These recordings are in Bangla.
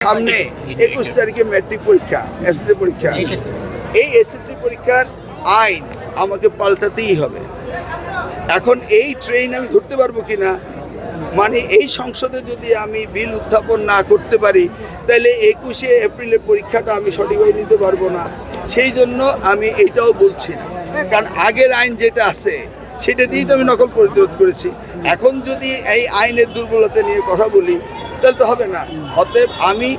সামনে ২১ তারিখে ম্যাট্রিক পরীক্ষা, এসএসসি পরীক্ষা। এই এসএসসি পরীক্ষার আইন আমাকে পাল্টাতেই হবে। এখন এই ট্রেন আমি ধরতে পারবো কিনা, মানে এই সংসদে যদি আমি বিল উত্থাপন না করতে পারি তাহলে ২১শে এপ্রিলের পরীক্ষাটা আমি সঠিকভাবে নিতে পারবো না। সেই জন্য আমি এটাও বলছি না, কারণ আগের আইন যেটা আছে সেটা দিয়েই তো আমি নকল প্রতিরোধ করেছি। এখন যদি এই আইনের দুর্বলতা নিয়ে কথা বলি তাহলে তো হবে না। অতএব আমি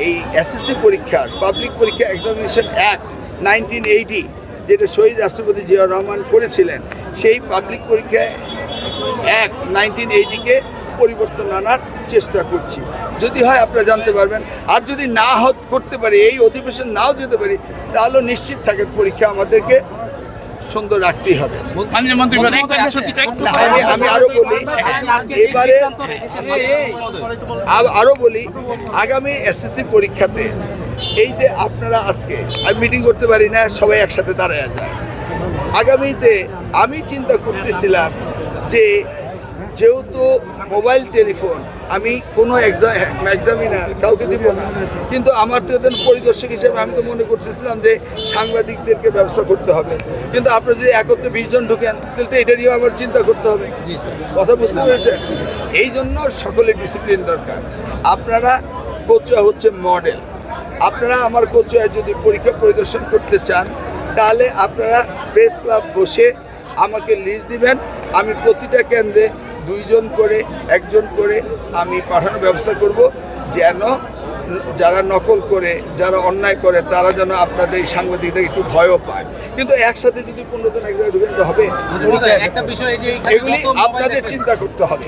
এই এসএসসি পরীক্ষার পাবলিক পরীক্ষা এক্সামিনেশন অ্যাক্ট 1980 যেটা শহীদ রাষ্ট্রপতি জিয়াউর রহমান করেছিলেন, সেই পাবলিক পরীক্ষা অ্যাক্ট 1980-কে পরিবর্তন আনার চেষ্টা করছি। যদি হয় আপনারা জানতে পারবেন, আর যদি না করতে পারি, এই অধিবেশন নাও যেতে পারি, তাহলে নিশ্চিত থাকেন পরীক্ষা আমাদেরকে সুন্দর রাখতেই হবে। আমি আরো বলি, এবারে আরো বলি, আগামী এসএসসি পরীক্ষাতে এই যে আপনারা আজকে আমি মিটিং করতে পারি না, সবাই একসাথে দাঁড়ায় যায়। আগামীতে আমি চিন্তা করতেছিলাম যে যেহেতু মোবাইল টেলিফোন আমি কোনো এক্সামিনার কাউকে দিব না, কিন্তু আমার তো পরিদর্শক হিসেবে আমি তো মনে করতেছিলাম যে সাংবাদিকদেরকে ব্যবস্থা করতে হবে। কিন্তু আপনারা যদি একত্রে 20 জন ঢুকেন তাহলে তো এটা নিয়েও আমার চিন্তা করতে হবে। কথা বুঝতে পেরেছেন? এই জন্য সকলে ডিসিপ্লিন দরকার। আপনারা কোচুয়া হচ্ছে মডেল। আপনারা আমার কোচুয়ায় যদি পরীক্ষা পরিদর্শন করতে চান তাহলে আপনারা প্রেস ক্লাব বসে আমাকে লিস্ট দিবেন। আমি প্রতিটা কেন্দ্রে 2 জন করে 1 জন করে আমি পাঠানোর ব্যবস্থা করব, যেন যারা নকল করে, যারা অন্যায় করে, তারা যেন আপনাদের এই সাংবাদিকদের একটু ভয়ও পায়। কিন্তু একসাথে যদি 15 জন এক জায়গায় ঢুকে হবে, এগুলি আপনাদের চিন্তা করতে হবে।